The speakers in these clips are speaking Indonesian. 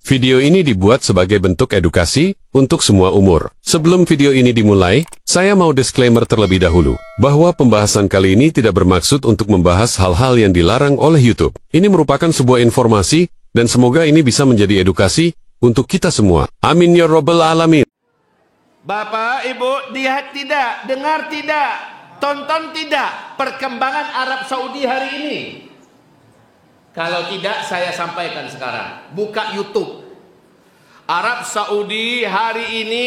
Video ini dibuat sebagai bentuk edukasi untuk semua umur. Sebelum video ini dimulai, saya mau disclaimer terlebih dahulu, bahwa pembahasan kali ini tidak bermaksud untuk membahas hal-hal yang dilarang oleh YouTube. Ini merupakan sebuah informasi, dan semoga ini bisa menjadi edukasi untuk kita semua. Amin ya Rabbal Alamin. Bapak, Ibu, lihat tidak, dengar tidak, tonton tidak perkembangan Arab Saudi hari ini. Kalau tidak, saya sampaikan sekarang. Buka YouTube. Arab Saudi hari ini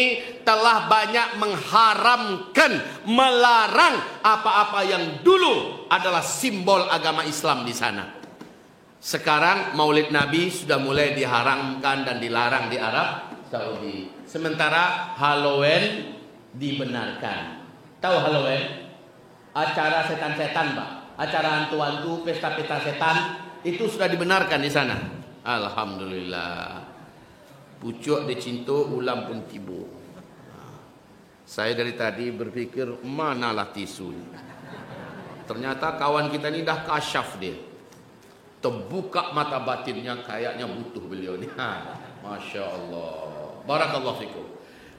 telah banyak mengharamkan, melarang apa-apa yang dulu adalah simbol agama Islam di sana. Sekarang Maulid Nabi sudah mulai diharamkan dan dilarang di Arab Saudi. Sementara Halloween dibenarkan. Tahu Halloween? Acara setan-setan, Pak. Acara hantu-hantu, pesta-pesta setan. Itu sudah dibenarkan di sana. Alhamdulillah. Pucuk dicintu, ulam pun tibu. Saya dari tadi berpikir, manalah tisu. Ternyata kawan kita ini dah kasyaf dia. Terbuka mata batinnya, kayaknya butuh beliau ni. Masya Allah. Barakallahu fikum.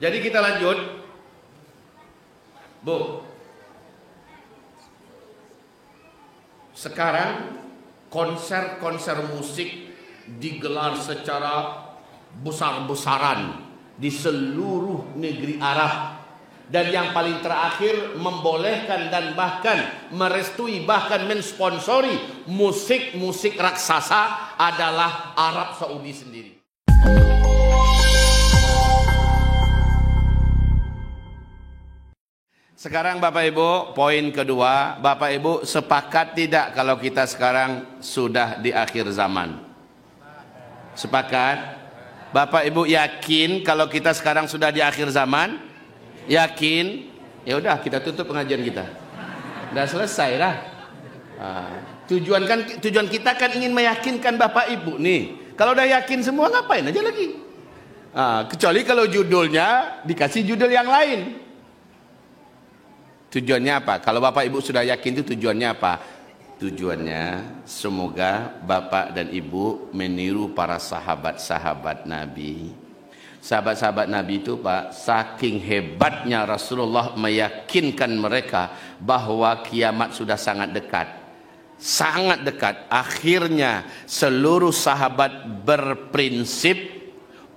Jadi kita lanjut. Bu. Sekarang konser-konser musik digelar secara besar-besaran di seluruh negeri Arab. Dan yang paling terakhir membolehkan dan bahkan merestui, bahkan mensponsori musik-musik raksasa adalah Arab Saudi sendiri. Sekarang Bapak Ibu, poin kedua, Bapak Ibu sepakat tidak kalau kita sekarang sudah di akhir zaman? Sepakat? Bapak Ibu yakin kalau kita sekarang sudah di akhir zaman? Yakin? Ya udah, kita tutup pengajian kita. Udah selesai dah. Tujuan kita kan ingin meyakinkan Bapak Ibu nih. Kalau udah yakin semua ngapain aja lagi? Kecuali kalau judulnya dikasih judul yang lain. Tujuannya apa? Kalau Bapak Ibu sudah yakin itu tujuannya apa? Tujuannya semoga Bapak dan Ibu meniru para sahabat-sahabat Nabi. Sahabat-sahabat Nabi itu Pak, saking hebatnya Rasulullah meyakinkan mereka bahwa kiamat sudah sangat dekat. Sangat dekat. Akhirnya seluruh sahabat berprinsip,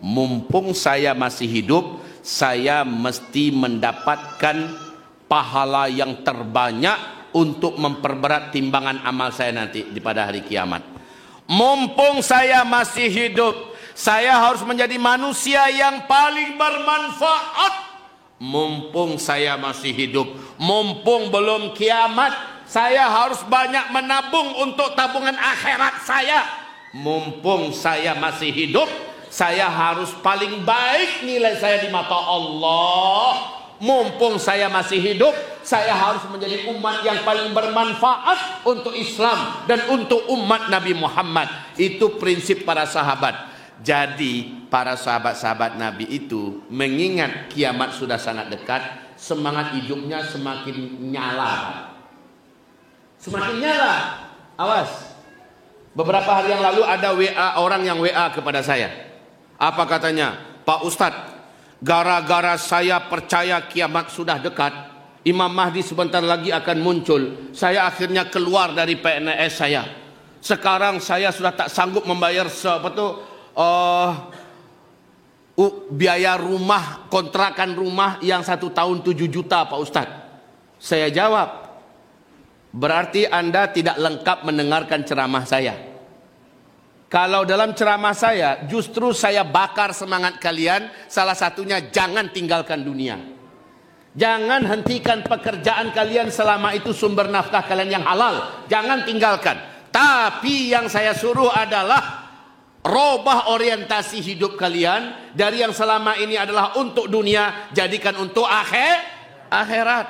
mumpung saya masih hidup, saya mesti mendapatkan pahala yang terbanyak untuk memperberat timbangan amal saya nanti di pada hari kiamat. Mumpung saya masih hidup, saya harus menjadi manusia yang paling bermanfaat. Mumpung saya masih hidup, mumpung belum kiamat, saya harus banyak menabung untuk tabungan akhirat saya. Mumpung saya masih hidup, saya harus paling baik nilai saya di mata Allah. Mumpung saya masih hidup, saya harus menjadi umat yang paling bermanfaat untuk Islam dan untuk umat Nabi Muhammad. Itu prinsip para sahabat. Jadi para sahabat-sahabat Nabi itu mengingat kiamat sudah sangat dekat, semangat hidupnya semakin nyala. Semakin nyala. Awas. Beberapa hari yang lalu ada orang yang WA kepada saya. Apa katanya? Pak Ustadz, gara-gara saya percaya kiamat sudah dekat, Imam Mahdi sebentar lagi akan muncul, saya akhirnya keluar dari PNS saya. Sekarang saya sudah tak sanggup membayar biaya rumah, kontrakan rumah yang 1 tahun 7 juta Pak Ustadz. Saya jawab, berarti Anda tidak lengkap mendengarkan ceramah saya. Kalau dalam ceramah saya, justru saya bakar semangat kalian. Salah satunya, jangan tinggalkan dunia. Jangan hentikan pekerjaan kalian selama itu sumber nafkah kalian yang halal. Jangan tinggalkan. Tapi yang saya suruh adalah robah orientasi hidup kalian. Dari yang selama ini adalah untuk dunia, jadikan untuk akhirat.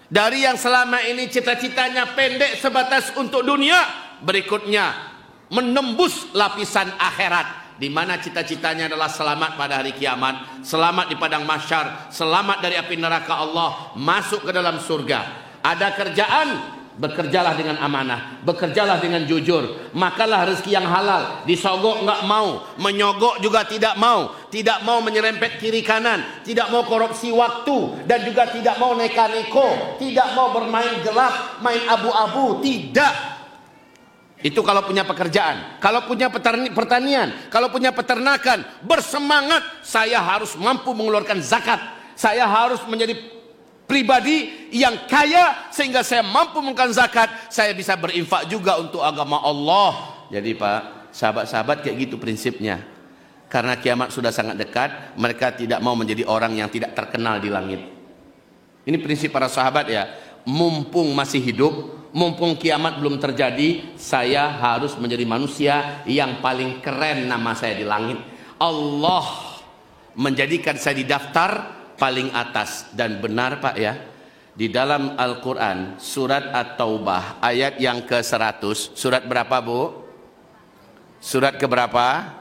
Dari yang selama ini cita-citanya pendek sebatas untuk dunia, berikutnya menembus lapisan akhirat, di mana cita-citanya adalah selamat pada hari kiamat, selamat di padang mahsyar, selamat dari api neraka Allah, masuk ke dalam surga. Ada kerjaan, bekerjalah dengan amanah, bekerjalah dengan jujur, makanlah rezeki yang halal, disogok nggak mau, menyogok juga tidak mau menyerempet kiri kanan, tidak mau korupsi waktu, dan juga tidak mau neka-neko, tidak mau bermain gelap, main abu-abu, tidak. Itu kalau punya pekerjaan, kalau punya pertanian, kalau punya peternakan, bersemangat, saya harus mampu mengeluarkan zakat, saya harus menjadi pribadi yang kaya sehingga saya mampu mengeluarkan zakat, saya bisa berinfak juga untuk agama Allah. Jadi Pak, sahabat-sahabat kayak gitu prinsipnya. Karena kiamat sudah sangat dekat, mereka tidak mau menjadi orang yang tidak terkenal di langit. Ini prinsip para sahabat ya. Mumpung masih hidup, mumpung kiamat belum terjadi, saya harus menjadi manusia yang paling keren nama saya di langit. Allah menjadikan saya di daftar paling atas. Dan benar Pak ya, di dalam Al-Quran surat At-Taubah ayat yang ke-100, surat berapa Bu? Surat keberapa?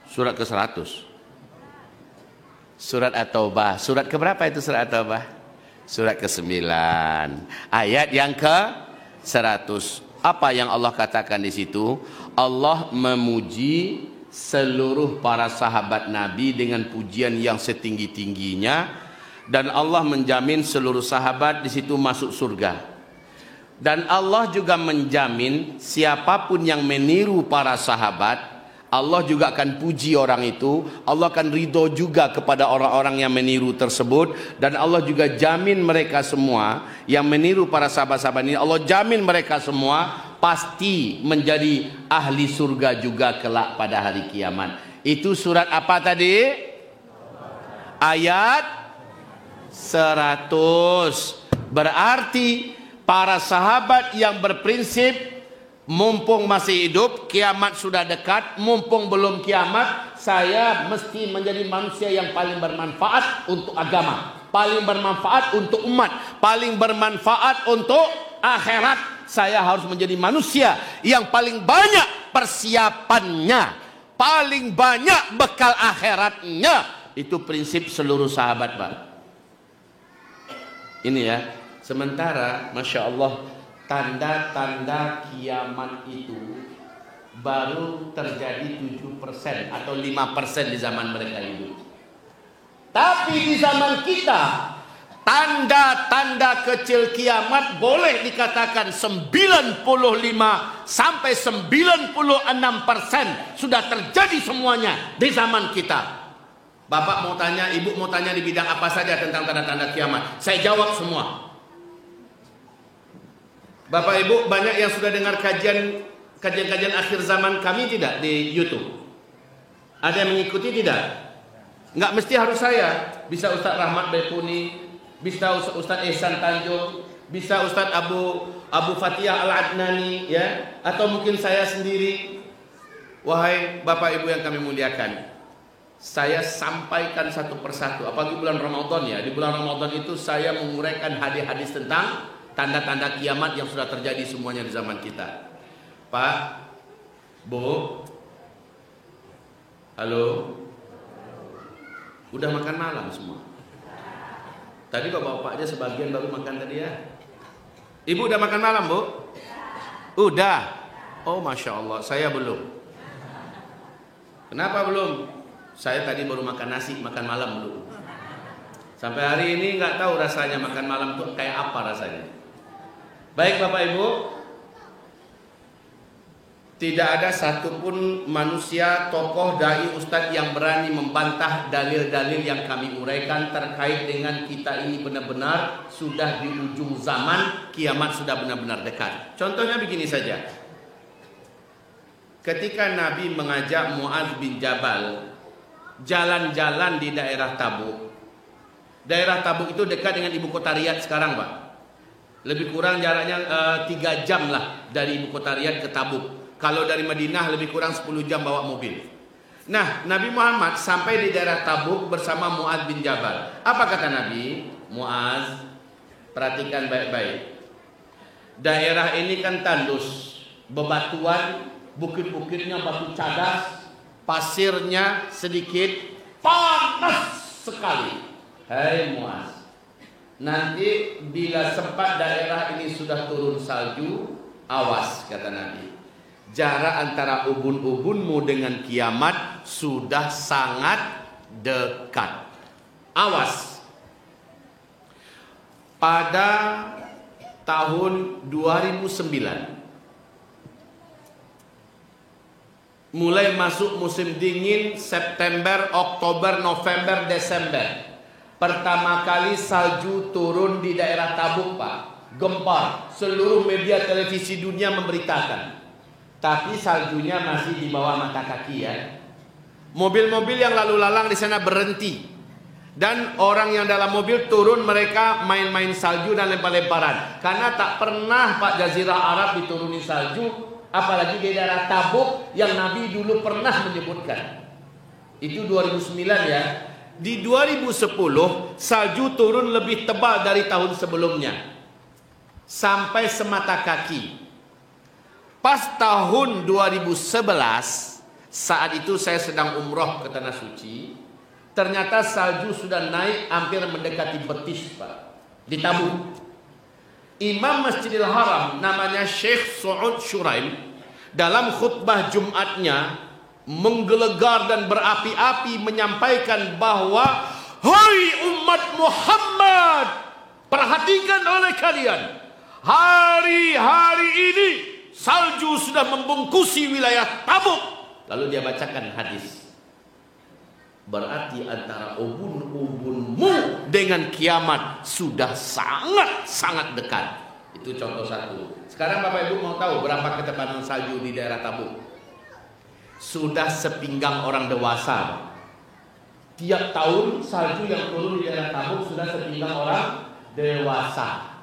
Surat ke-100. Surat At-Taubah, surat keberapa itu surat At-Taubah? Surat ke-9 ayat yang ke-100. Apa yang Allah katakan di situ? Allah memuji seluruh para sahabat Nabi dengan pujian yang setinggi-tingginya, dan Allah menjamin seluruh sahabat di situ masuk surga. Dan Allah juga menjamin siapapun yang meniru para sahabat, Allah juga akan puji orang itu, Allah akan ridho juga kepada orang-orang yang meniru tersebut, dan Allah juga jamin mereka semua yang meniru para sahabat-sahabat ini, Allah jamin mereka semua pasti menjadi ahli surga juga kelak pada hari kiamat. Itu surat apa tadi? Ayat 100. Berarti para sahabat yang berprinsip mumpung masih hidup, kiamat sudah dekat, mumpung belum kiamat, saya mesti menjadi manusia yang paling bermanfaat untuk agama, paling bermanfaat untuk umat, paling bermanfaat untuk akhirat. Saya harus menjadi manusia yang paling banyak persiapannya, paling banyak bekal akhiratnya. Itu prinsip seluruh sahabat Pak. Ini ya. Sementara Masya Allah, tanda-tanda kiamat itu baru terjadi 7% atau 5% di zaman mereka hidup. Tapi di zaman kita, tanda-tanda kecil kiamat boleh dikatakan 95 sampai 96% sudah terjadi semuanya di zaman kita. Bapak mau tanya, ibu mau tanya di bidang apa saja tentang tanda-tanda kiamat, saya jawab semua. Bapak ibu banyak yang sudah dengar kajian akhir zaman kami tidak di YouTube? Ada yang mengikuti tidak? Nggak mesti harus saya, bisa Ustaz Rahmat Baikuni, bisa Ustaz Ihsan Tanjung, bisa Ustaz Abu Fatihah Al-Adnani ya, atau mungkin saya sendiri. Wahai Bapak Ibu yang kami muliakan, saya sampaikan satu persatu, apalagi bulan Ramadan ya. Di bulan Ramadan itu saya menguraikan hadis-hadis tentang tanda-tanda kiamat yang sudah terjadi semuanya di zaman kita. Pak, Bu, halo, udah makan malam semua? Tadi bapak-bapak aja sebagian baru makan tadi ya. Ibu udah makan malam Bu? Udah. Oh Masya Allah, saya belum. Kenapa belum? Saya tadi baru makan nasi, makan malam belum. Sampai hari ini nggak tahu rasanya makan malam tuh kayak apa rasanya. Baik Bapak Ibu, tidak ada satupun manusia, tokoh, dai, ustadz yang berani membantah dalil-dalil yang kami uraikan terkait dengan kita ini benar-benar sudah di ujung zaman, kiamat sudah benar-benar dekat. Contohnya begini saja. Ketika Nabi mengajak Mu'adz bin Jabal jalan-jalan di daerah Tabuk. Daerah Tabuk itu dekat dengan ibu kota Riyadh sekarang Pak. Lebih kurang jaraknya 3 jam lah dari ibu kota Riyadh ke Tabuk. Kalau dari Madinah lebih kurang 10 jam bawa mobil. Nah, Nabi Muhammad sampai di daerah Tabuk bersama Mu'adz bin Jabal. Apa kata Nabi? Mu'adz, perhatikan baik-baik. Daerah ini kan tandus, bebatuan, bukit-bukitnya batu cadas, pasirnya sedikit, panas sekali. Hai Mu'adz, nanti bila sempat daerah ini sudah turun salju, awas kata Nabi. Jarak antara ubun-ubunmu dengan kiamat sudah sangat dekat. Awas. Pada tahun 2009 mulai masuk musim dingin, September, Oktober, November, Desember. Pertama kali salju turun di daerah Tabuk, Pak. Gempar. Seluruh media televisi dunia memberitakan. Tapi saljunya masih di bawah mata kaki ya. Mobil-mobil yang lalu lalang di sana berhenti. Dan orang yang dalam mobil turun, mereka main-main salju dan lempar-lemparan. Karena tak pernah Pak Jazirah Arab dituruni salju, apalagi di daerah Tabuk yang Nabi dulu pernah menyebutkan. Itu 2009 ya. Di 2010 salju turun lebih tebal dari tahun sebelumnya. Sampai semata kaki. Pas tahun 2011, saat itu saya sedang umroh ke Tanah Suci, ternyata salju sudah naik hampir mendekati betis, Pak. Di Tabuk. Imam Masjidil Haram namanya Syekh Su'ud Syuraim dalam khutbah Jumatnya menggelegar dan berapi-api menyampaikan bahwa hai umat Muhammad, perhatikan oleh kalian, hari-hari ini salju sudah membungkusi wilayah Tabuk. Lalu dia bacakan hadis. Berarti antara ubun-ubunmu dengan kiamat sudah sangat-sangat dekat. Itu contoh satu. Sekarang Bapak Ibu mau tahu berapa ketebalan salju di daerah Tabuk? Sudah sepinggang orang dewasa. Tiap tahun salju yang turun di daerah Tabuk sudah sepinggang orang dewasa.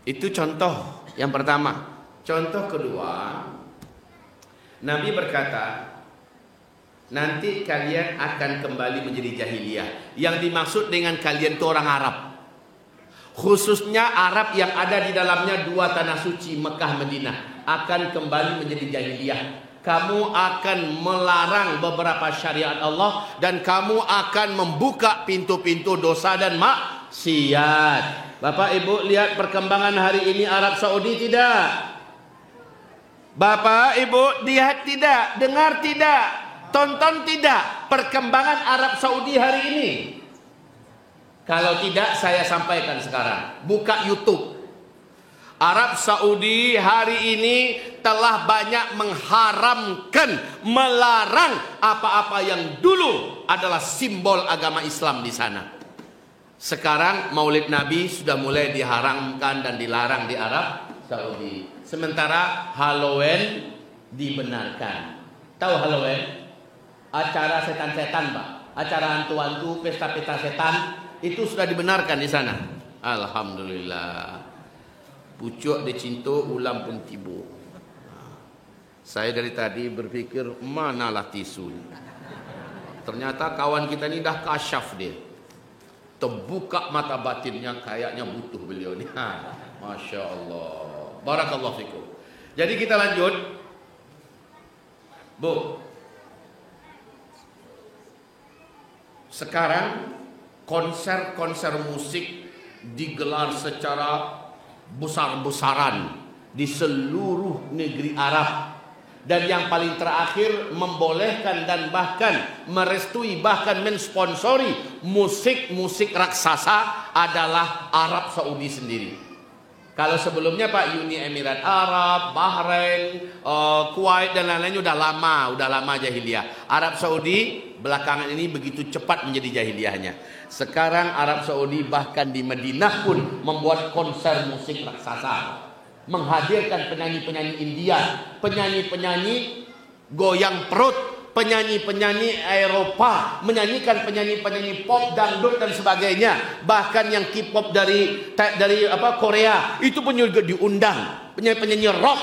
Itu contoh yang pertama. Contoh kedua, Nabi berkata, nanti kalian akan kembali menjadi jahiliyah. Yang dimaksud dengan kalian itu orang Arab, khususnya Arab yang ada di dalamnya dua tanah suci, Mekah, Madinah, akan kembali menjadi jahiliyah. Kamu akan melarang beberapa syariat Allah dan kamu akan membuka pintu-pintu dosa dan maksiat. Bapak Ibu lihat perkembangan hari ini Arab Saudi tidak? Bapak Ibu lihat tidak? Dengar tidak? Tonton tidak perkembangan Arab Saudi hari ini? Kalau tidak, saya sampaikan sekarang. Buka YouTube. Arab Saudi hari ini telah banyak mengharamkan, melarang apa-apa yang dulu adalah simbol agama Islam di sana. Sekarang Maulid Nabi sudah mulai diharamkan dan dilarang di Arab Saudi. Sementara Halloween dibenarkan. Tahu Halloween? Acara setan-setan, Pak. Acara hantu-hantu, pesta-pesta setan, itu sudah dibenarkan di sana. Alhamdulillah. Pucuk dicintu, ulam pun tibu. Saya dari tadi berpikir manalah tisu. Ternyata kawan kita ini dah kasyaf dia. Terbuka mata batinnya, kayaknya butuh beliau ni. Masya Allah. Barakallahu fikum. Jadi kita lanjut. Bu. Sekarang konser-konser musik digelar secara besar-besaran di seluruh negeri Arab. Dan yang paling terakhir membolehkan dan bahkan merestui, bahkan mensponsori musik-musik raksasa adalah Arab Saudi sendiri. Kalau sebelumnya Pak, Uni Emirat Arab, Bahrain, Kuwait dan lain-lainnya udah lama jahiliyah. Arab Saudi belakangan ini begitu cepat menjadi jahiliyahnya. Sekarang Arab Saudi bahkan di Madinah pun membuat konser musik raksasa. Menghadirkan penyanyi-penyanyi India, penyanyi-penyanyi goyang perut, penyanyi-penyanyi Eropa, menyanyikan penyanyi-penyanyi pop, dangdut dan sebagainya. Bahkan yang K-pop dari Korea itu pun juga diundang, penyanyi-penyanyi rock.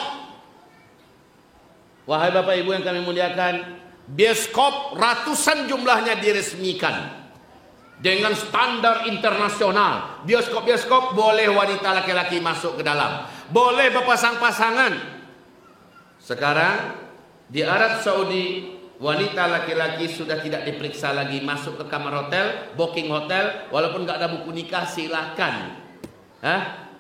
Wahai Bapak Ibu yang kami muliakan, bioskop ratusan jumlahnya diresmikan dengan standar internasional. Bioskop-bioskop boleh wanita laki-laki masuk ke dalam, boleh berpasang-pasangan. Sekarang di Arab Saudi Wanita laki-laki sudah tidak diperiksa lagi, masuk ke kamar hotel, booking hotel, walaupun nggak ada buku nikah silakan.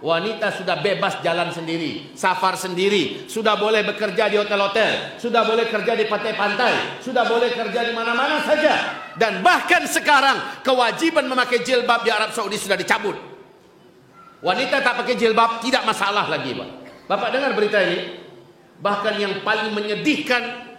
Wanita sudah bebas jalan sendiri, safar sendiri, sudah boleh bekerja di hotel-hotel, sudah boleh kerja di pantai-pantai, sudah boleh kerja di mana-mana saja. Dan bahkan sekarang kewajiban memakai jilbab di Arab Saudi sudah dicabut. Wanita tak pakai jilbab tidak masalah lagi, Pak. Bapak dengar berita ini? Bahkan yang paling menyedihkan,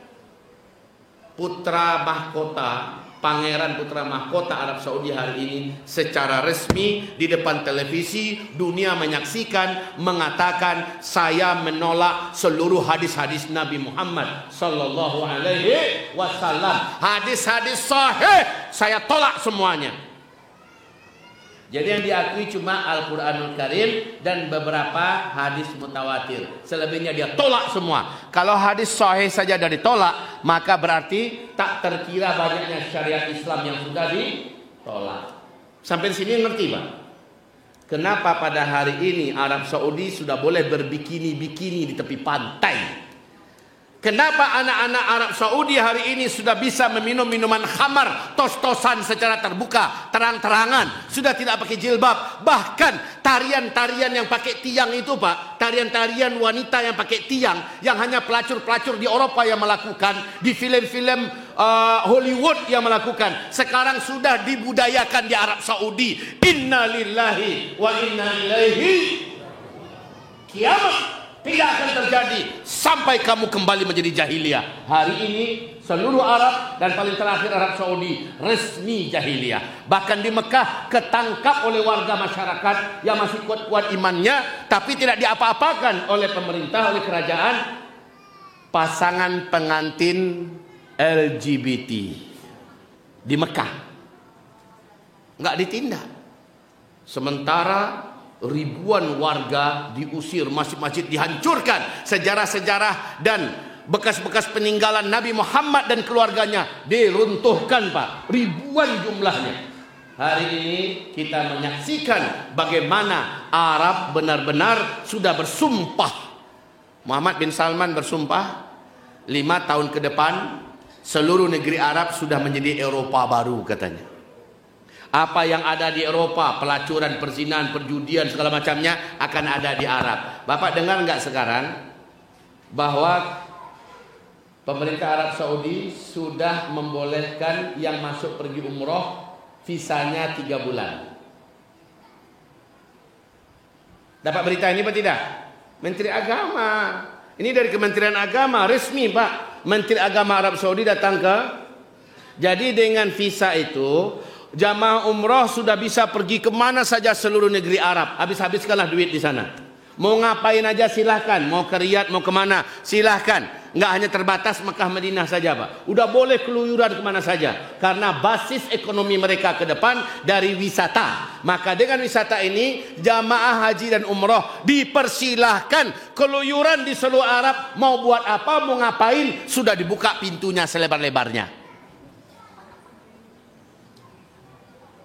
putra mahkota, pangeran putra mahkota Arab Saudi hari ini secara resmi di depan televisi dunia menyaksikan mengatakan, saya menolak seluruh hadis-hadis Nabi Muhammad sallallahu alaihi wasallam. Hadis-hadis sahih saya tolak semuanya. Jadi yang diakui cuma Al-Quranul Karim dan beberapa hadis mutawatir. Selebihnya dia tolak semua. Kalau hadis sahih saja dari tolak, maka berarti tak terkira banyaknya syariat Islam yang sudah ditolak. Sampai sini ngerti, Pak? Kenapa pada hari ini Arab Saudi sudah boleh berbikini-bikini di tepi pantai? Kenapa anak-anak Arab Saudi hari ini sudah bisa meminum minuman khamar, tos-tosan secara terbuka, terang-terangan, sudah tidak pakai jilbab. Bahkan tarian-tarian yang pakai tiang itu, Pak, tarian-tarian wanita yang pakai tiang, yang hanya pelacur-pelacur di Eropa yang melakukan, di film-film Hollywood yang melakukan, sekarang sudah dibudayakan di Arab Saudi. Inna lillahi wa inna ilaihi. Kiamat tidak akan terjadi sampai kamu kembali menjadi jahiliyah. Hari ini seluruh Arab dan paling terakhir Arab Saudi resmi jahiliyah. Bahkan di Mekah ketangkap oleh warga masyarakat yang masih kuat-kuat imannya, tapi tidak diapa-apakan oleh pemerintah, oleh kerajaan, pasangan pengantin LGBT di Mekah nggak ditindak. Sementara ribuan warga diusir, masjid-masjid dihancurkan, sejarah-sejarah dan bekas-bekas peninggalan Nabi Muhammad dan keluarganya diruntuhkan, Pak. Ribuan jumlahnya. Hari ini kita menyaksikan bagaimana Arab benar-benar sudah bersumpah. Muhammad bin Salman bersumpah 5 tahun ke depan seluruh negeri Arab sudah menjadi Eropa baru, katanya. Apa yang ada di Eropa, pelacuran, perzinahan, perjudian, segala macamnya akan ada di Arab. Bapak dengar nggak sekarang bahwa pemerintah Arab Saudi sudah membolehkan yang masuk pergi umroh visanya 3 bulan. Dapat berita ini Pak tidak? Menteri Agama. Ini dari Kementerian Agama resmi, Pak. Menteri Agama Arab Saudi datang ke. Jadi dengan visa itu jamaah umroh sudah bisa pergi kemana saja seluruh negeri Arab. Habis-habiskanlah duit di sana. Mau ngapain aja silahkan. Mau ke Riyadh, mau kemana silahkan. Nggak hanya terbatas Mekah Madinah saja, Pak. Udah boleh keluyuran kemana saja. Karena basis ekonomi mereka ke depan dari wisata. Maka dengan wisata ini jamaah haji dan umroh dipersilahkan keluyuran di seluruh Arab. Mau buat apa, mau ngapain, sudah dibuka pintunya selebar-lebarnya.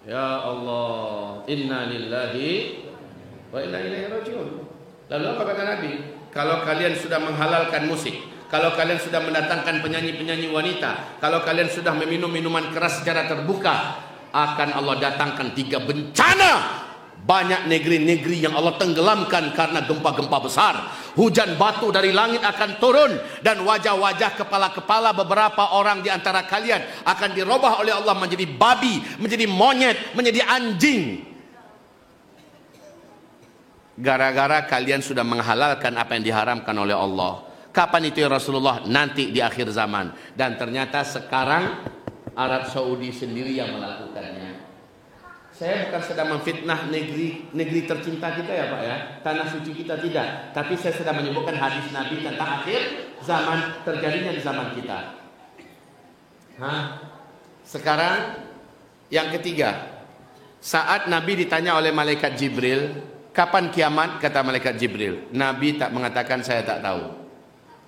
Ya Allah, inna lillahi wa inna ilaihi rajiun. Lalu apa kata Nabi? Kalau kalian sudah menghalalkan musik, kalau kalian sudah mendatangkan penyanyi-penyanyi wanita, kalau kalian sudah meminum minuman keras secara terbuka, akan Allah datangkan 3 bencana. Banyak negeri-negeri yang Allah tenggelamkan karena gempa-gempa besar. Hujan batu dari langit akan turun. Dan wajah-wajah kepala-kepala beberapa orang di antara kalian akan dirubah oleh Allah menjadi babi, menjadi monyet, menjadi anjing. Gara-gara kalian sudah menghalalkan apa yang diharamkan oleh Allah. Kapan itu ya Rasulullah? Nanti di akhir zaman. Dan ternyata sekarang Arab Saudi sendiri yang melakukannya. Saya bukan sedang memfitnah negeri tercinta kita ya Pak ya, tanah suci kita tidak. Tapi saya sedang menyebutkan hadis Nabi tentang akhir zaman terjadinya di zaman kita. Sekarang yang ketiga, saat Nabi ditanya oleh malaikat Jibril, kapan kiamat? Kata malaikat Jibril, Nabi tak mengatakan saya tak tahu.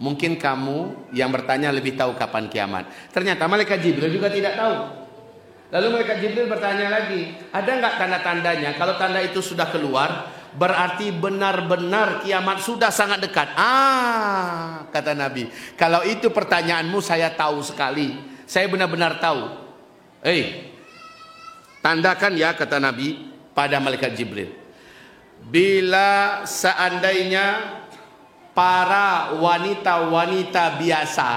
Mungkin kamu yang bertanya lebih tahu kapan kiamat. Ternyata malaikat Jibril juga tidak tahu. Lalu malaikat Jibril bertanya lagi, ada nggak tanda-tandanya? Kalau tanda itu sudah keluar, berarti benar-benar kiamat sudah sangat dekat. Kata Nabi, kalau itu pertanyaanmu saya tahu sekali. Saya benar-benar tahu. Tandakan ya, kata Nabi pada malaikat Jibril. Bila seandainya para wanita-wanita biasa,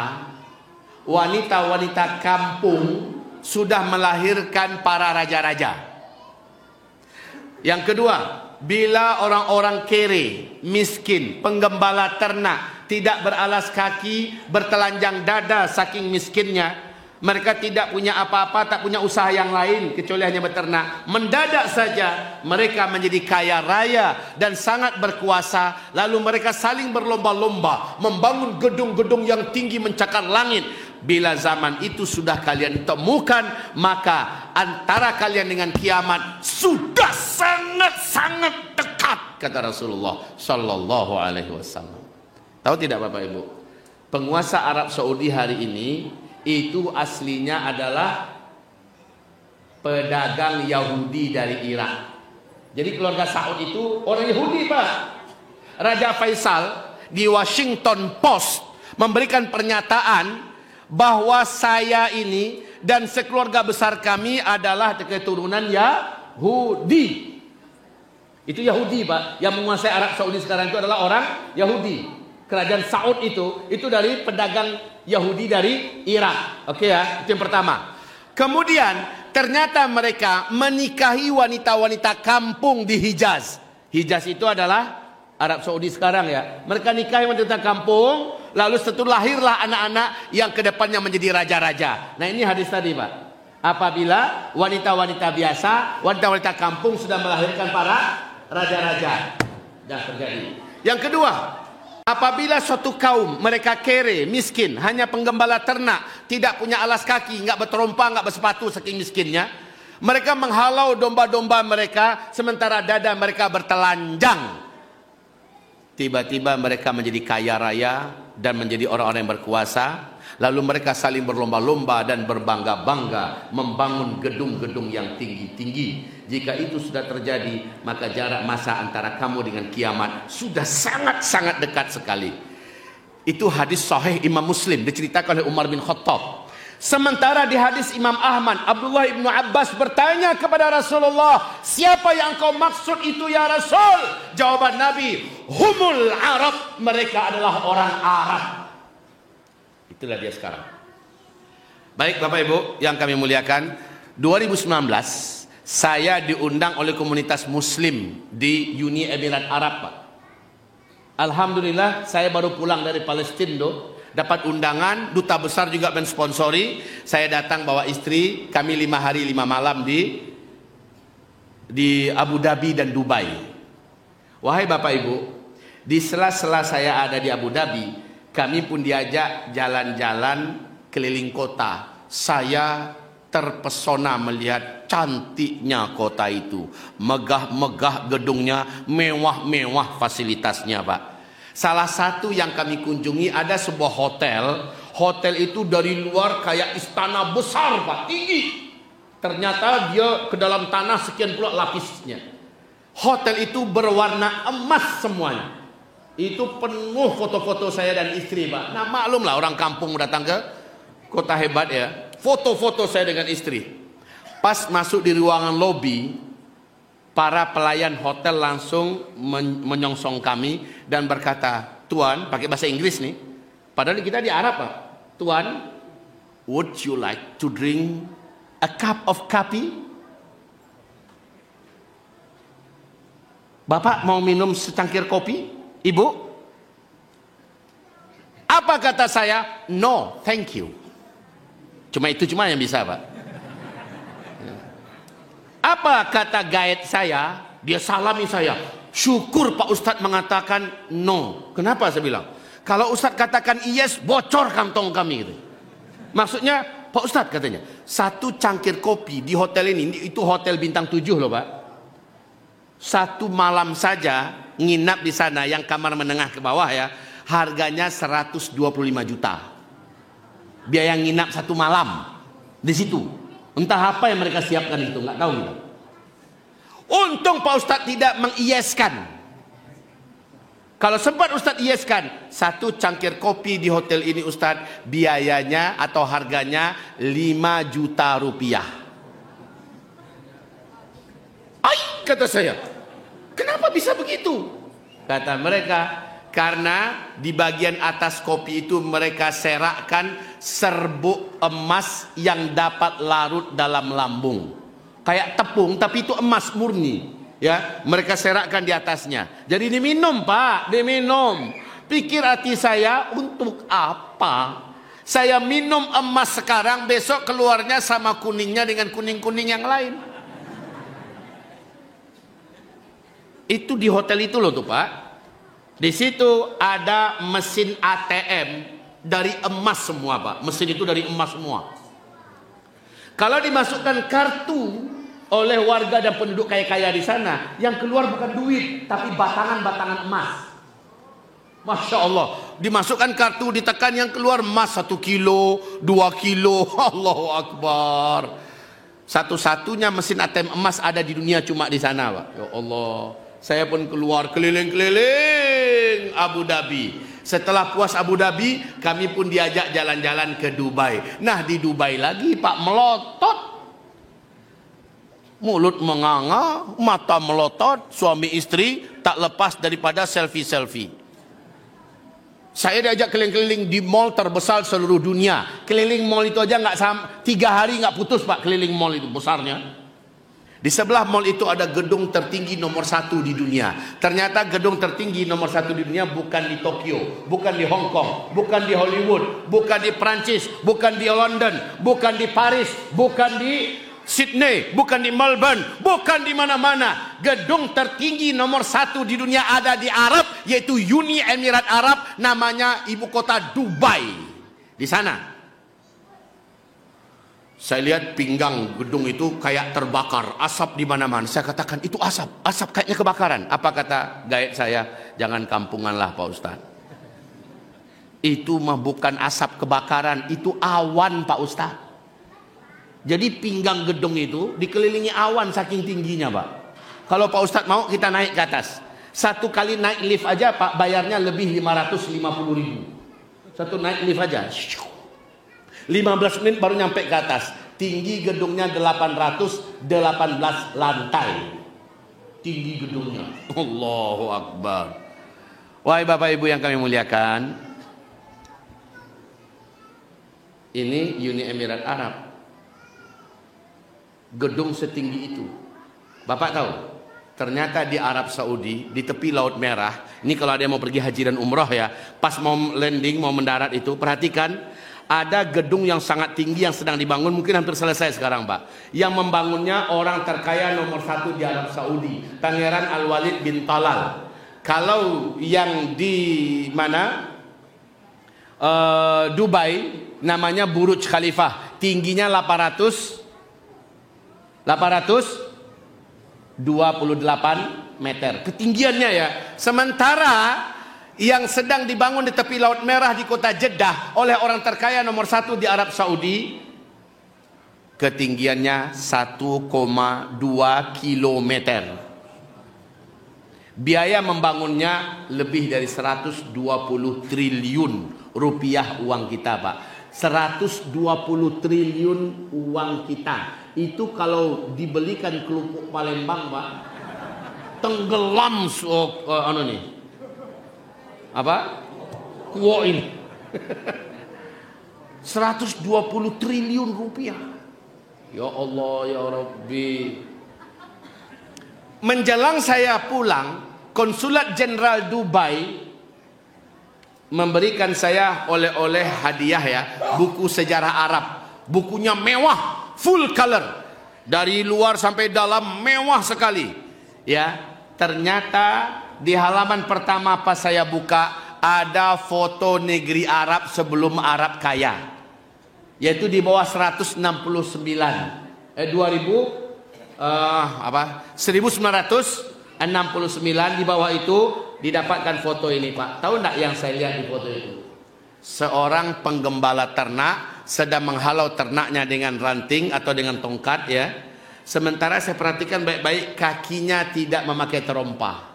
wanita-wanita kampung sudah melahirkan para raja-raja. Yang kedua, bila orang-orang kere, miskin, penggembala ternak, tidak beralas kaki, bertelanjang dada saking miskinnya, mereka tidak punya apa-apa, tak punya usaha yang lain kecuali hanya beternak. Mendadak saja mereka menjadi kaya raya dan sangat berkuasa. Lalu mereka saling berlomba-lomba membangun gedung-gedung yang tinggi mencakar langit. Bila zaman itu sudah kalian temukan, maka antara kalian dengan kiamat sudah sangat-sangat dekat, kata Rasulullah Sallallahu Alaihi Wasallam. Tahu tidak Bapak Ibu, penguasa Arab Saudi hari ini itu aslinya adalah pedagang Yahudi dari Irak. Jadi keluarga Saud itu orang Yahudi, Pak. Raja Faisal di Washington Post memberikan pernyataan bahwa saya ini dan sekeluarga besar kami adalah keturunan Yahudi. Itu Yahudi, Pak. Yang menguasai Arab Saudi sekarang itu adalah orang Yahudi. Kerajaan Saud itu dari pedagang Yahudi dari Irak. Oke ya, itu yang pertama. Kemudian ternyata mereka menikahi wanita-wanita kampung di Hijaz. Hijaz itu adalah Arab Saudi sekarang ya. Mereka nikahi wanita kampung, lalu setelah lahirlah anak-anak yang kedepannya menjadi raja-raja. Nah ini hadis tadi, Pak. Apabila wanita-wanita biasa, wanita-wanita kampung sudah melahirkan para raja-raja. Dah terjadi. Yang kedua, apabila suatu kaum mereka kere, miskin, hanya penggembala ternak, tidak punya alas kaki, nggak berterompa, nggak bersepatu saking miskinnya, mereka menghalau domba-domba mereka sementara dada mereka bertelanjang. Tiba-tiba mereka menjadi kaya raya dan menjadi orang-orang yang berkuasa. Lalu mereka saling berlomba-lomba dan berbangga-bangga membangun gedung-gedung yang tinggi-tinggi. Jika itu sudah terjadi, maka jarak masa antara kamu dengan kiamat sudah sangat-sangat dekat sekali. Itu hadis sahih Imam Muslim, diceritakan oleh Umar bin Khattab. Sementara di hadis Imam Ahmad, Abdullah ibnu Abbas bertanya kepada Rasulullah, siapa yang kau maksud itu ya Rasul? Jawaban Nabi, humul Arab, mereka adalah orang Arab. Itulah dia sekarang. Baik Bapak Ibu yang kami muliakan, 2019 saya diundang oleh komunitas muslim di Uni Emirat Arab, Pak. Alhamdulillah saya baru pulang dari Palestina, dapat undangan, duta besar juga mensponsori. Saya datang bawa istri, kami 5 hari 5 malam di Abu Dhabi dan Dubai. Wahai Bapak Ibu, di sela-sela saya ada di Abu Dhabi, kami pun diajak jalan-jalan keliling kota. Saya terpesona melihat cantiknya kota itu. Megah-megah gedungnya, mewah-mewah fasilitasnya, Pak. Salah satu yang kami kunjungi ada sebuah hotel. Hotel itu dari luar kayak istana besar, Pak, tinggi. Ternyata dia ke dalam tanah sekian pula lapisnya. Hotel itu berwarna emas semuanya. Itu penuh foto-foto saya dan istri, Pak. Nah maklumlah orang kampung datang ke kota hebat ya. Foto-foto saya dengan istri. Pas masuk di ruangan lobi, para pelayan hotel langsung menyongsong kami dan berkata, Tuan, pakai bahasa Inggris nih. Padahal kita di Arab, Pak. Tuan, would you like to drink a cup of coffee? Bapak mau minum secangkir kopi? Ibu? Apa kata saya? No, thank you. Cuma yang bisa, Pak. Apa kata guide saya? Dia salami saya. Syukur Pak Ustadz mengatakan no. Kenapa saya bilang? Kalau Ustadz katakan yes, bocor kantong kami gitu. Maksudnya Pak Ustadz katanya, satu cangkir kopi di hotel ini, itu hotel bintang 7 loh, Pak. Satu malam saja nginap di sana yang kamar menengah ke bawah ya, harganya 125 juta. Biaya nginap satu malam di situ. Entah apa yang mereka siapkan itu, nggak tahu kita. Untung Pak Ustadz tidak mengieskan. Kalau sempat Ustadz ieskan, satu cangkir kopi di hotel ini Ustadz, biayanya atau harganya 5 juta rupiah. Ai, kata saya, kenapa bisa begitu? Kata mereka, karena di bagian atas kopi itu mereka serakkan serbuk emas yang dapat larut dalam lambung. Kayak tepung, tapi itu emas murni. Ya, mereka serakkan di atasnya. Jadi diminum, Pak, diminum. Pikir hati saya, untuk apa? Saya minum emas sekarang, besok keluarnya sama kuningnya dengan kuning-kuning yang lain. Itu di hotel itu loh tuh, Pak. Di situ ada mesin ATM dari emas semua, Pak. Mesin itu dari emas semua. Kalau dimasukkan kartu oleh warga dan penduduk kaya-kaya di sana, yang keluar bukan duit, tapi batangan-batangan emas. Masya Allah, dimasukkan kartu, ditekan, yang keluar emas 1 kilo, 2 kilo. Allahu Akbar. Satu-satunya mesin ATM emas ada di dunia cuma di sana, Pak. Ya Allah, saya pun keluar keliling-keliling Abu Dhabi. Setelah puas Abu Dhabi, kami pun diajak jalan-jalan ke Dubai. Nah, di Dubai lagi, Pak, melotot. Mulut menganga, mata melotot, suami istri tak lepas daripada selfie-selfie. Saya diajak keliling-keliling di mall terbesar seluruh dunia. Keliling mall itu aja nggak 3 hari nggak putus, Pak, keliling mall itu besarnya. Di sebelah mall itu ada gedung tertinggi nomor 1 di dunia. Ternyata gedung tertinggi nomor 1 di dunia bukan di Tokyo, bukan di Hong Kong, bukan di Hollywood, bukan di Prancis, bukan di London, bukan di Paris, bukan di Sydney, bukan di Melbourne, bukan di mana-mana. Gedung tertinggi nomor 1 di dunia ada di Arab, yaitu Uni Emirat Arab, namanya ibu kota Dubai. Di sana saya lihat pinggang gedung itu kayak terbakar, asap di mana-mana. Saya katakan, itu asap kayaknya kebakaran. Apa kata guide saya? Jangan kampungan lah, Pak Ustadz. Itu mah bukan asap kebakaran, itu awan, Pak Ustadz. Jadi pinggang gedung itu dikelilingi awan saking tingginya, Pak. Kalau Pak Ustadz mau, kita naik ke atas. Satu kali naik lift aja, Pak, bayarnya lebih 550 ribu. Satu naik lift aja, 15 menit baru nyampe ke atas. Tinggi gedungnya 818 lantai. Tinggi gedungnya. Allahu Akbar. Wahai Bapak Ibu yang kami muliakan, ini Uni Emirat Arab. Gedung setinggi itu. Bapak tahu, ternyata di Arab Saudi, di tepi Laut Merah, ini kalau ada yang mau pergi haji dan umroh ya, pas mau landing, mau mendarat itu, perhatikan, ada gedung yang sangat tinggi yang sedang dibangun, mungkin hampir selesai sekarang, Pak. Yang membangunnya orang terkaya nomor 1 di Arab Saudi, Pangeran Al-Walid bin Talal. Kalau yang di mana? Dubai, namanya Burj Khalifah, tingginya 828 meter ketinggiannya ya. Sementara yang sedang dibangun di tepi Laut Merah di kota Jeddah oleh orang terkaya nomor 1 di Arab Saudi, ketinggiannya 1,2 kilometer. Biaya membangunnya lebih dari 120 triliun rupiah uang kita, Pak. 120 triliun uang kita. Itu kalau dibelikan kerupuk Palembang, Pak, tenggelam kuo ini. 120 triliun rupiah. Ya Allah, ya Rabbi. Menjelang saya pulang, Konsulat Jenderal Dubai memberikan saya oleh-oleh hadiah ya, buku sejarah Arab. Bukunya mewah, full color, dari luar sampai dalam mewah sekali. Ya, ternyata di halaman pertama pas saya buka ada foto negeri Arab sebelum Arab kaya, yaitu di bawah 1969 di bawah itu didapatkan foto ini, Pak. Tahu enggak yang saya lihat di foto itu? Seorang penggembala ternak sedang menghalau ternaknya dengan ranting atau dengan tongkat ya. Sementara saya perhatikan baik-baik, kakinya tidak memakai terompa.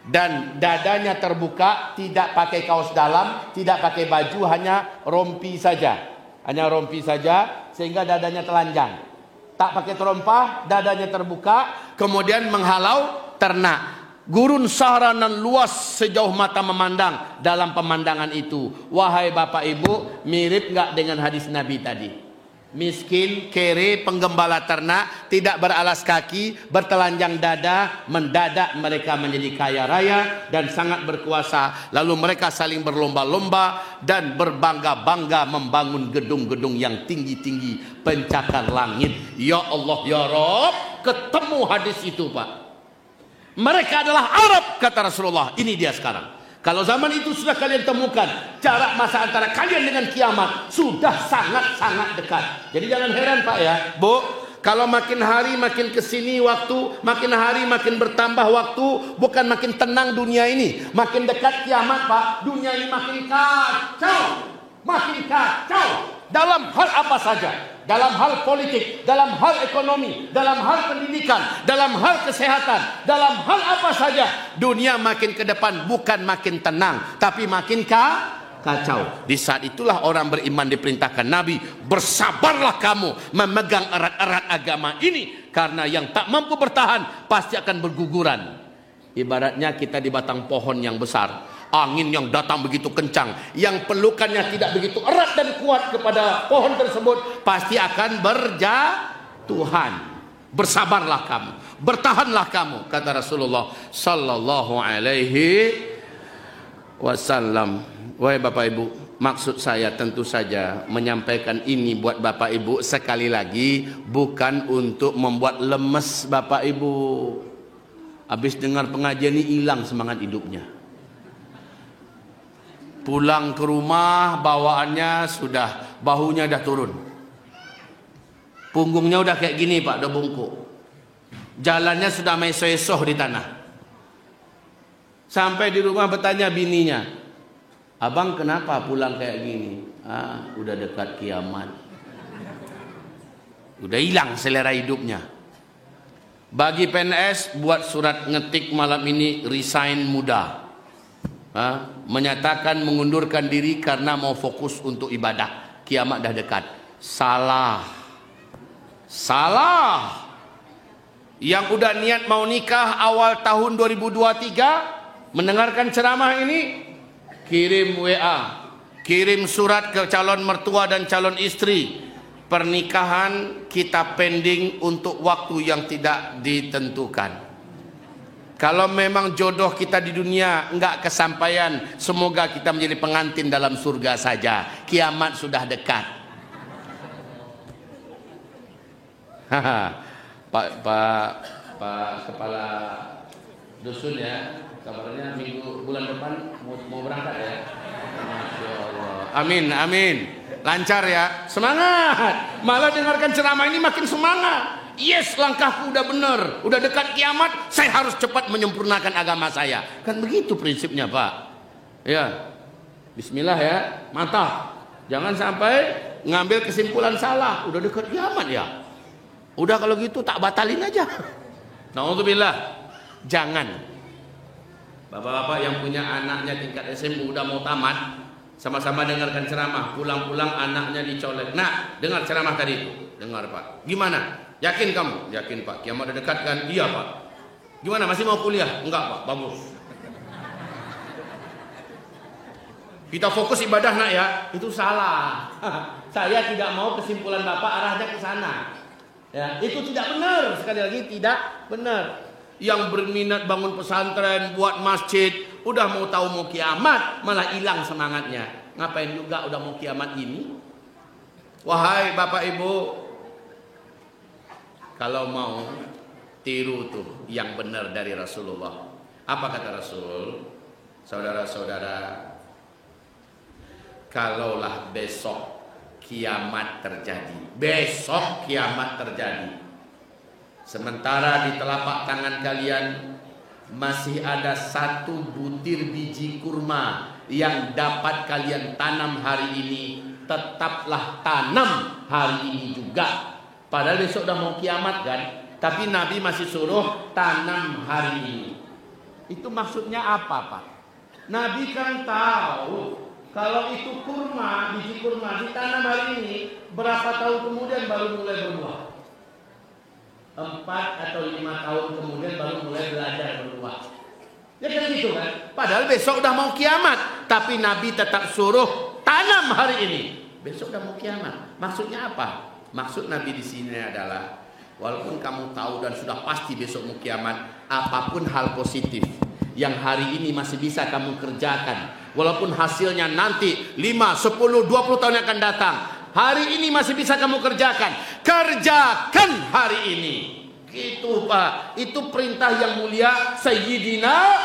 Dan dadanya terbuka, tidak pakai kaos dalam, tidak pakai baju, hanya rompi saja. Hanya rompi saja, sehingga dadanya telanjang. Tak pakai terompa, dadanya terbuka, kemudian menghalau ternak. Gurun sahranan luas sejauh mata memandang dalam pemandangan itu. Wahai Bapak Ibu, mirip nggak dengan hadis Nabi tadi? Miskin, kere, penggembala ternak, tidak beralas kaki, bertelanjang dada, mendadak mereka menjadi kaya raya dan sangat berkuasa. Lalu mereka saling berlomba-lomba dan berbangga-bangga membangun gedung-gedung yang tinggi-tinggi, pencakar langit. Ya Allah, ya Rabb, ketemu hadis itu, Pak. Mereka adalah Arab, kata Rasulullah. Ini dia sekarang. Kalau zaman itu sudah kalian temukan, jarak masa antara kalian dengan kiamat sudah sangat-sangat dekat. Jadi jangan heran Pak ya, Bu, kalau makin hari makin kesini waktu, makin hari makin bertambah waktu, bukan makin tenang dunia ini, makin dekat kiamat Pak, dunia ini makin kacau. Makin kacau. Dalam hal apa saja, dalam hal politik, dalam hal ekonomi, dalam hal pendidikan, dalam hal kesehatan, dalam hal apa saja, dunia makin ke depan bukan makin tenang, tapi makin kacau. Di saat itulah orang beriman diperintahkan Nabi, bersabarlah kamu memegang erat-erat agama ini, karena yang tak mampu bertahan pasti akan berguguran. Ibaratnya kita di batang pohon yang besar, angin yang datang begitu kencang, yang pelukannya tidak begitu erat dan kuat kepada pohon tersebut, pasti akan berjatuhan. Bersabarlah kamu, bertahanlah kamu, kata Rasulullah sallallahu alaihi wasallam. Wahai Bapak Ibu, maksud saya tentu saja menyampaikan ini buat Bapak Ibu sekali lagi, bukan untuk membuat lemes Bapak Ibu. Habis dengar pengajian ini hilang semangat hidupnya. Pulang ke rumah bawaannya sudah, bahunya dah turun. Punggungnya udah kayak gini Pak, udah bungkuk. Jalannya sudah mesoh-esoh di tanah. Sampai di rumah bertanya bininya, abang kenapa pulang kayak gini? Udah dekat kiamat. Udah hilang selera hidupnya. Bagi PNS, buat surat ngetik malam ini, resign muda. Menyatakan mengundurkan diri karena mau fokus untuk ibadah. Kiamat dah dekat. Salah. Salah. Yang udah niat mau nikah awal tahun 2023, mendengarkan ceramah ini, kirim WA, kirim surat ke calon mertua dan calon istri. Pernikahan kita pending untuk waktu yang tidak ditentukan. Kalau memang jodoh kita di dunia enggak kesampaian, semoga kita menjadi pengantin dalam surga saja. Kiamat sudah dekat. Pak kepala dusun ya, kabarnya bulan depan mau berangkat ya. Masya Allah. Amin, amin. Lancar ya, semangat. Malah dengarkan ceramah ini makin semangat. Yes, langkahku udah benar, udah dekat kiamat, saya harus cepat menyempurnakan agama saya. Kan begitu prinsipnya Pak. Ya, bismillah ya, mantap. Jangan sampai ngambil kesimpulan salah, udah dekat kiamat ya. Udah kalau gitu tak batalin aja. Na'udzubillah. Jangan. Bapak-bapak yang punya anaknya tingkat SMP udah mau tamat, sama-sama dengarkan ceramah, pulang-pulang anaknya dicolek. Nah, dengar ceramah tadi itu. Dengar Pak. Gimana? Yakin kamu? Yakin Pak. Kiamat udah dekat kan? Iya Pak. Gimana? Masih mau kuliah? Enggak Pak. Bagus. Kita fokus ibadah nak ya. Itu salah. Saya tidak mau kesimpulan Bapak arahnya ke sana. Ya, itu tidak benar. Sekali lagi tidak benar. Yang berminat bangun pesantren, buat masjid, udah mau tahu mau kiamat, malah hilang semangatnya. Ngapain juga udah mau kiamat ini? Wahai Bapak Ibu, kalau mau tiru tuh yang benar dari Rasulullah. Apa kata Rasul? Saudara-saudara, kalaulah besok kiamat terjadi, besok kiamat terjadi, sementara di telapak tangan kalian masih ada satu butir biji kurma yang dapat kalian tanam hari ini, tetaplah tanam hari ini juga. Padahal besok udah mau kiamat kan. Tapi Nabi masih suruh tanam hari ini. Itu maksudnya apa Pak? Nabi kan tahu kalau itu kurma, biji kurma ditanam hari ini, berapa tahun kemudian baru mulai berbuah? 4 atau 5 tahun kemudian baru mulai belajar berbuah. Ya kan gitu kan? Padahal besok udah mau kiamat, tapi Nabi tetap suruh tanam hari ini. Besok udah mau kiamat. Maksudnya apa? Maksud Nabi di sini adalah walaupun kamu tahu dan sudah pasti besok mau kiamat, apapun hal positif yang hari ini masih bisa kamu kerjakan, walaupun hasilnya nanti 5, 10, 20 tahun yang akan datang, hari ini masih bisa kamu kerjakan. Kerjakan hari ini. Gitu Pak. Itu perintah yang mulia Sayyidina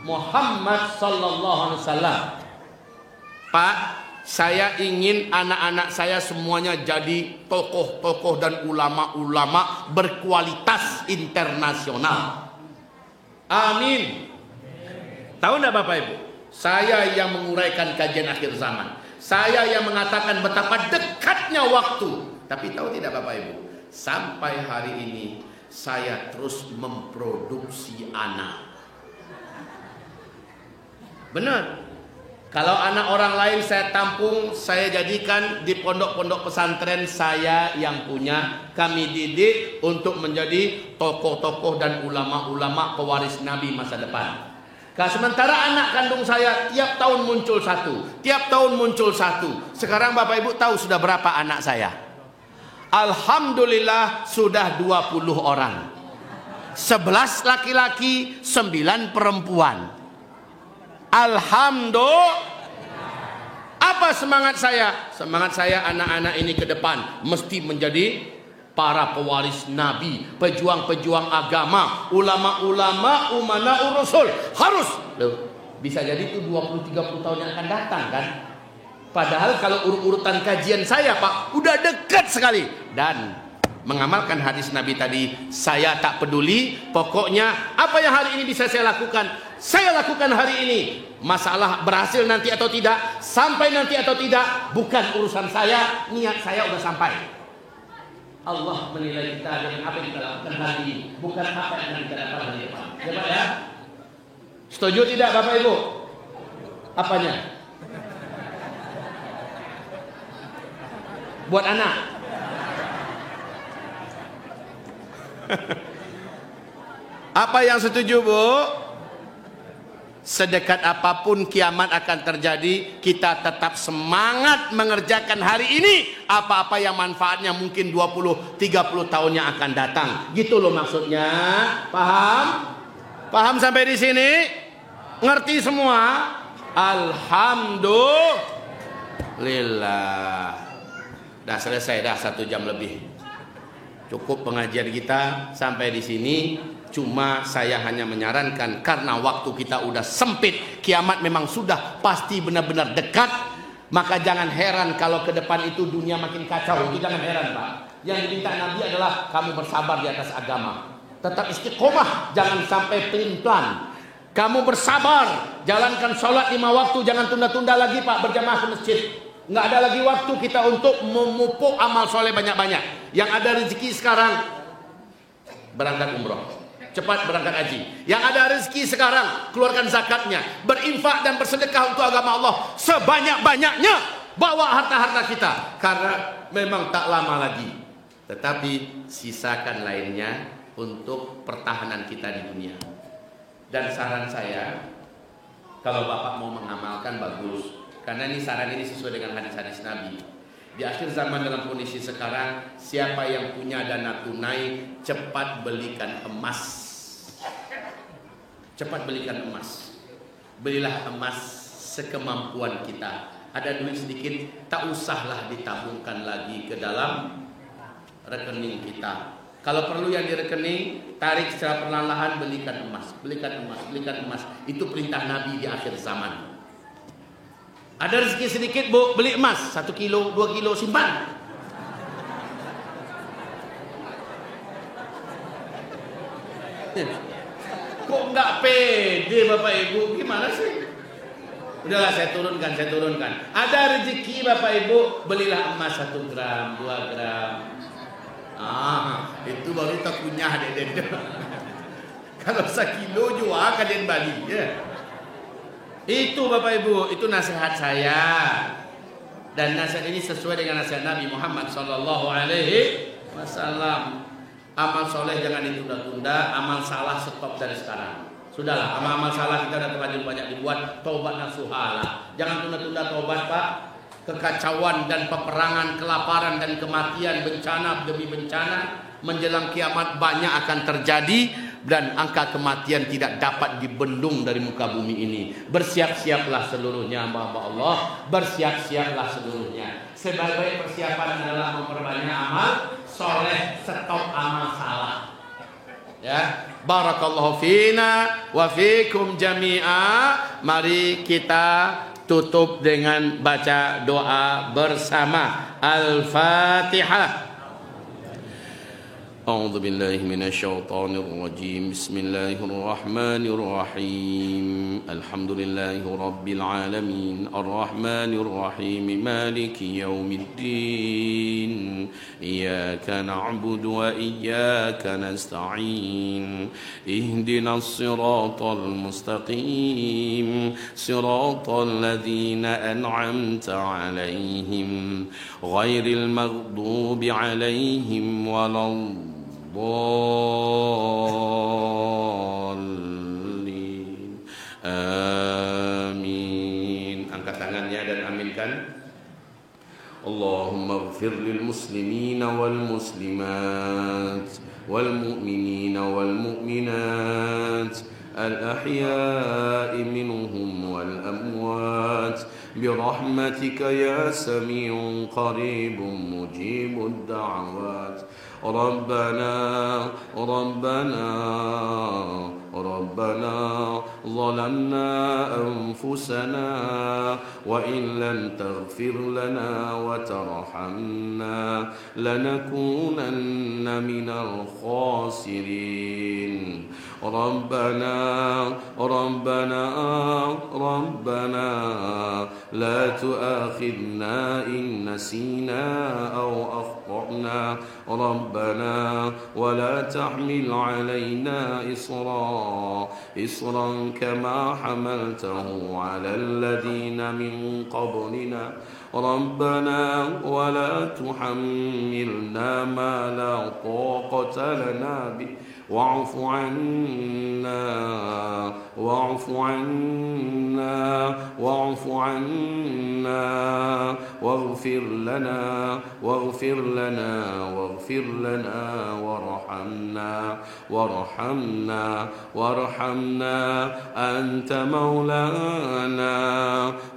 Muhammad sallallahu alaihi wasallam. Pak, saya ingin anak-anak saya semuanya jadi tokoh-tokoh dan ulama-ulama berkualitas internasional. Amin. Tahu enggak Bapak Ibu? Saya yang menguraikan kajian akhir zaman. Saya yang mengatakan betapa dekatnya waktu. Tapi tahu tidak Bapak Ibu? Sampai hari ini saya terus memproduksi anak. Benar. Kalau anak orang lain saya tampung, saya jadikan di pondok-pondok pesantren saya yang punya, kami didik untuk menjadi tokoh-tokoh dan ulama-ulama pewaris Nabi masa depan. Sementara anak kandung saya tiap tahun muncul satu, tiap tahun muncul satu. Sekarang Bapak Ibu tahu sudah berapa anak saya? Alhamdulillah sudah 20 orang. 11 laki-laki, 9 perempuan. Alhamdulillah. Apa semangat saya? Semangat saya anak-anak ini ke depan mesti menjadi para pewaris Nabi, pejuang-pejuang agama, ulama-ulama, umana'ur rasul. Harus. Loh, bisa jadi itu 20-30 tahun yang akan datang kan? Padahal kalau urutan kajian saya Pak, udah dekat sekali. Dan mengamalkan hadis Nabi tadi, saya tak peduli, pokoknya apa yang hari ini bisa saya lakukan, saya lakukan hari ini. Masalah berhasil nanti atau tidak, sampai nanti atau tidak, bukan urusan saya, niat saya udah sampai. Allah menilai kita dengan apa yang kita lakukan hari ini, bukan apa yang kita dapat hari depan. Ya Pak ya? Setuju tidak Bapak Ibu? Apanya? Buat anak. Apa yang setuju Bu? Sedekat apapun kiamat akan terjadi, kita tetap semangat mengerjakan hari ini. Apa-apa yang manfaatnya mungkin 20-30 tahun yang akan datang. Gitu loh maksudnya. Paham? Paham sampai di sini? Ngerti semua? Alhamdulillah. Dah selesai dah 1 jam lebih. Cukup pengajian kita sampai di sini. Cuma saya hanya menyarankan karena waktu kita udah sempit, kiamat memang sudah pasti benar-benar dekat, maka jangan heran kalau ke depan itu dunia makin kacau. Itu jangan heran Pak. Yang diminta Nabi adalah kamu bersabar di atas agama, tetap istiqomah, jangan sampai pelin-pelan. Kamu bersabar, jalankan sholat 5 waktu, jangan tunda-tunda lagi Pak, berjamaah ke masjid. Nggak ada lagi waktu kita untuk memupuk amal soleh banyak-banyak. Yang ada rezeki sekarang berangkat umroh, cepat berangkat haji. Yang ada rezeki sekarang keluarkan zakatnya, berinfak dan bersedekah untuk agama Allah sebanyak-banyaknya. Bawa harta-harta kita karena memang tak lama lagi. Tetapi sisakan lainnya untuk pertahanan kita di dunia. Dan saran saya, kalau Bapak mau mengamalkan bagus, karena ini saran ini sesuai dengan hadis-hadis Nabi. Di akhir zaman dalam kondisi sekarang, siapa yang punya dana tunai, cepat belikan emas. Cepat belikan emas. Belilah emas sekemampuan kita. Ada duit sedikit, tak usahlah ditabungkan lagi ke dalam rekening kita. Kalau perlu yang di rekening, tarik secara perlahan-lahan, belikan emas, belikan emas, belikan emas. Itu perintah Nabi di akhir zaman. Ada rezeki sedikit Bu, beli emas 1 kilo, 2 kilo, simpan. Kok nggak pede Bapak Ibu? Gimana sih? Udahlah saya turunkan. Ada rezeki Bapak Ibu, belilah emas 1 gram, 2 gram. Itu baru tak punya deden. Kalau sekilo jual kalian balik ya. Itu Bapak Ibu, itu nasihat saya. Dan nasihat ini sesuai dengan nasihat Nabi Muhammad sallallahu alaihi wasallam. Amal soleh jangan ditunda-tunda, amal salah stop dari sekarang. Sudahlah, amal-amal salah kita udah terlanjur banyak dibuat, taubat nasuhalah. Jangan tunda-tunda taubat, Pak. Kekacauan dan peperangan, kelaparan dan kematian, bencana demi bencana menjelang kiamat banyak akan terjadi dan angka kematian tidak dapat dibendung dari muka bumi ini. Bersiap-siaplah seluruhnya, hamba Allah. Bersiap-siaplah seluruhnya. Sebaik-baik persiapan adalah memperbanyak amal soleh, stop amal salah. Ya, barakallahu fina wa fikum jami'a. Mari kita tutup dengan baca doa bersama. Al-Fatihah. أعوذ بالله من الشيطان الرجيم بسم الله الرحمن الرحيم الحمد لله رب العالمين الرحمن الرحيم مالك يوم الدين إياك نعبد وإياك نستعين اهدنا الصراط المستقيم صراط الذين أنعمت عليهم غير المغضوب عليهم ولا Dhalin. Amin. Angkat tangannya dan aminkan. Allahumma ighfir lil muslimina wal muslimat wal mu'minina wal mu'minat al ahya'i minhum wal amwat birahmatika ya sami'un qaribun mujibud da'awat. ربنا ظلمنا أنفسنا وإن لم تغفر لنا وترحمنا لنكونن من الخاسرين ربنا لا تؤاخذنا إن نسينا أو أخطأنا ربنا ولا تحمل علينا إصرا كما حملته على الذين من قبلنا ربنا ولا تحملنا ما لا طاقة لنا به واعف عنا واغفر لنا وارحمنا أنت مولانا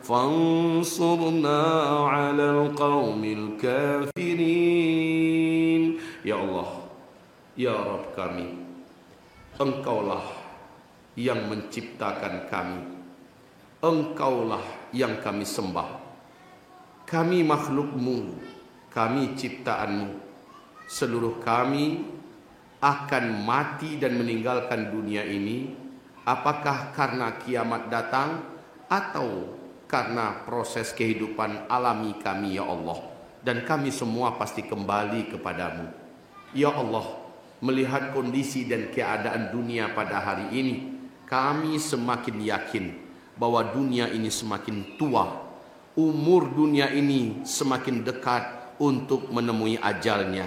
فانصرنا على القوم الكافرين. Ya Allah, ya Rabb kami, Engkaulah yang menciptakan kami, Engkaulah yang kami sembah. Kami makhluk-Mu, kami ciptaan-Mu. Seluruh kami akan mati dan meninggalkan dunia ini, apakah karena kiamat datang atau karena proses kehidupan alami kami, ya Allah. Dan kami semua pasti kembali kepadamu. Ya Allah, melihat kondisi dan keadaan dunia pada hari ini, kami semakin yakin bahwa dunia ini semakin tua. Umur dunia ini semakin dekat untuk menemui ajalnya.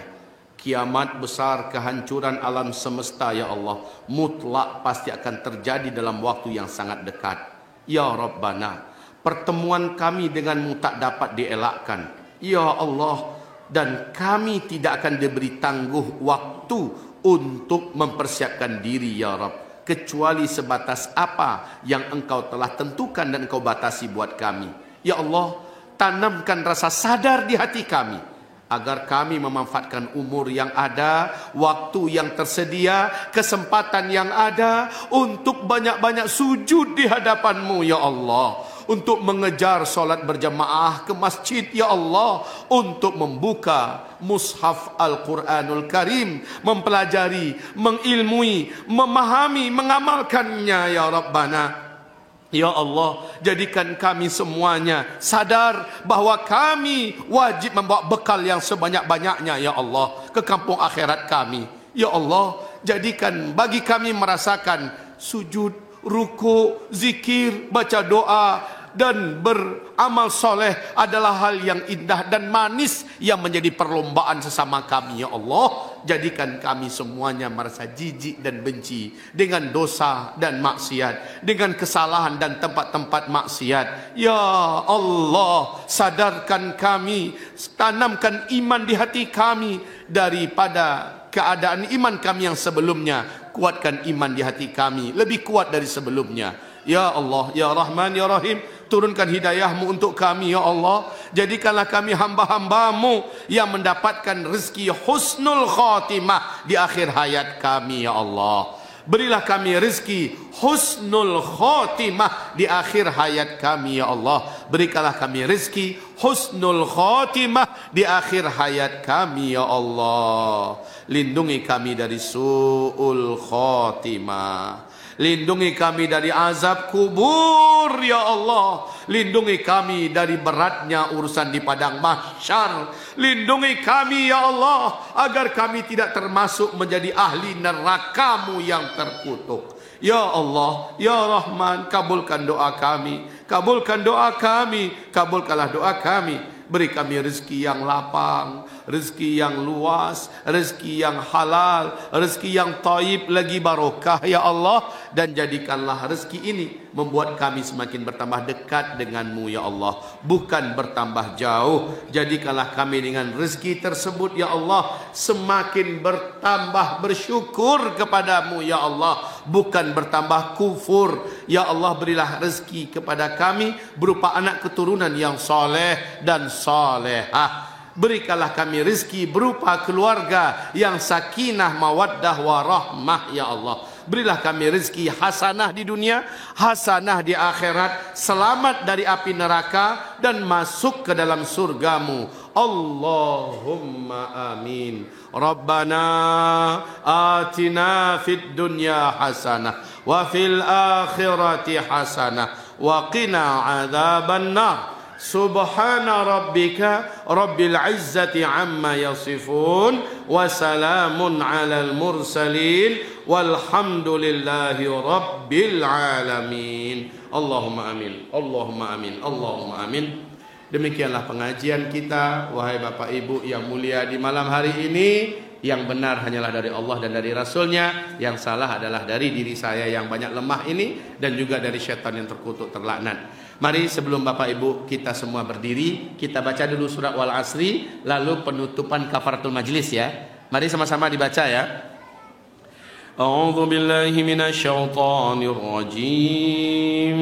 Kiamat besar, kehancuran alam semesta, ya Allah, mutlak pasti akan terjadi dalam waktu yang sangat dekat. Ya Rabbana, pertemuan kami denganmu tak dapat dielakkan, ya Allah. Dan kami tidak akan diberi tangguh waktu untuk mempersiapkan diri, ya Rabb, kecuali sebatas apa yang Engkau telah tentukan dan Engkau batasi buat kami. Ya Allah, tanamkan rasa sadar di hati kami, agar kami memanfaatkan umur yang ada, waktu yang tersedia, kesempatan yang ada untuk banyak-banyak sujud di hadapan-Mu, ya Allah. Untuk mengejar solat berjamaah ke masjid, ya Allah. Untuk membuka mushaf Al-Quranul Karim, mempelajari, mengilmui, memahami, mengamalkannya, ya Rabbana. Ya Allah, jadikan kami semuanya sadar bahwa kami wajib membawa bekal yang sebanyak-banyaknya, ya Allah, ke kampung akhirat kami. Ya Allah, jadikan bagi kami merasakan sujud, ruku, zikir, baca doa, dan beramal soleh adalah hal yang indah dan manis yang menjadi perlombaan sesama kami. Ya Allah, jadikan kami semuanya merasa jijik dan benci dengan dosa dan maksiat, dengan kesalahan dan tempat-tempat maksiat. Ya Allah, sadarkan kami, tanamkan iman di hati kami daripada keadaan iman kami yang sebelumnya. Kuatkan iman di hati kami lebih kuat dari sebelumnya. Ya Allah, Ya Rahman, Ya Rahim, turunkan hidayahmu untuk kami, Ya Allah. Jadikanlah kami hamba-hambamu yang mendapatkan rezeki husnul khatimah di akhir hayat kami, Ya Allah. Berilah kami rezeki husnul khatimah di akhir hayat kami, Ya Allah. Berikanlah kami rezeki husnul khatimah di akhir hayat kami, Ya Allah. Lindungi kami dari su'ul khatimah. Lindungi kami dari azab kubur, ya Allah. Lindungi kami dari beratnya urusan di padang mahsyar. Lindungi kami, ya Allah, agar kami tidak termasuk menjadi ahli neraka-Mu yang terkutuk. Ya Allah, Ya Rahman, kabulkan doa kami. Kabulkan doa kami. Kabulkanlah doa kami. Beri kami rezeki yang lapang, rezeki yang luas, rezeki yang halal, rezeki yang taib lagi barokah, ya Allah. Dan jadikanlah rezeki ini membuat kami semakin bertambah dekat dengan-Mu, ya Allah, bukan bertambah jauh. Jadikanlah kami dengan rezeki tersebut, ya Allah, semakin bertambah bersyukur kepadamu, ya Allah, bukan bertambah kufur. Ya Allah, berilah rezeki kepada kami berupa anak keturunan yang soleh dan solehah. Berikanlah kami rezeki berupa keluarga yang sakinah, mawaddah, warahmah, ya Allah. Berilah kami rezeki hasanah di dunia, hasanah di akhirat, selamat dari api neraka dan masuk ke dalam surga-Mu. Allahumma amin. Rabbana atina fid dunya hasanah wa fil akhirati hasanah wa qina adzaban nar. Subhana rabbika rabbil izzati amma yasifun wa salamun alal mursalin walhamdulillahi rabbil alamin. Allahumma amin. Allahumma amin. Allahumma amin. Demikianlah pengajian kita, wahai Bapak Ibu yang mulia, di malam hari ini. Yang benar hanyalah dari Allah dan dari Rasulnya, yang salah adalah dari diri saya yang banyak lemah ini, dan juga dari syaitan yang terkutuk terlaknat. Mari sebelum Bapak Ibu kita semua berdiri, kita baca dulu surat Wal Asri, lalu penutupan kafaratul majlis, ya. Mari sama-sama dibaca, ya. A'udzu billahi minasyaitonir rajim.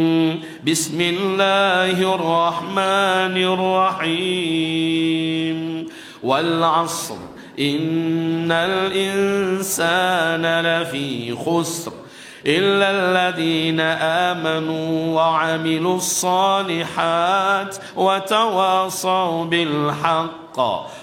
Bismillahirrahmanirrahim. Wal 'asr innal insana lafi khusr illa alladhina amanu wa 'amilus solihat wa tawasaw bil haqq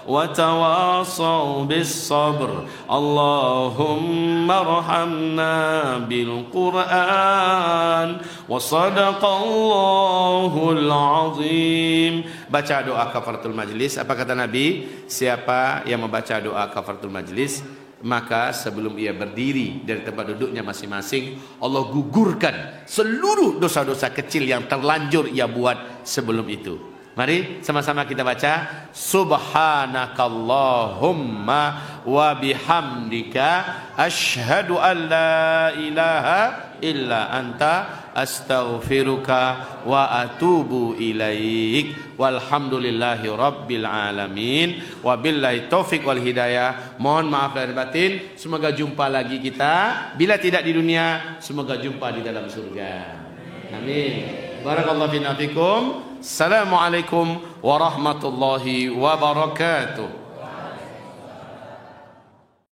wa tawasaw bis sabr. Allahumma arhamna bil Qur'an wa sadaqallahul azim. Baca doa kafaratul majlis. Apa kata Nabi? Siapa yang membaca doa kafaratul majlis, maka sebelum ia berdiri dari tempat duduknya masing-masing, Allah gugurkan seluruh dosa-dosa kecil yang terlanjur ia buat sebelum itu. Mari sama-sama kita baca. Subhanakallahumma wa bihamdika asyhadu an la ilaha illa anta astaghfiruka wa atubu ilaik. Walhamdulillahi rabbil alamin. Wabillahi taufik wal hidayah. Mohon maaf lahir batin. Semoga jumpa lagi kita. Bila tidak di dunia, semoga jumpa di dalam surga. Amin. Barakallahu fina fikum. Assalamualaikum warahmatullahi wabarakatuh.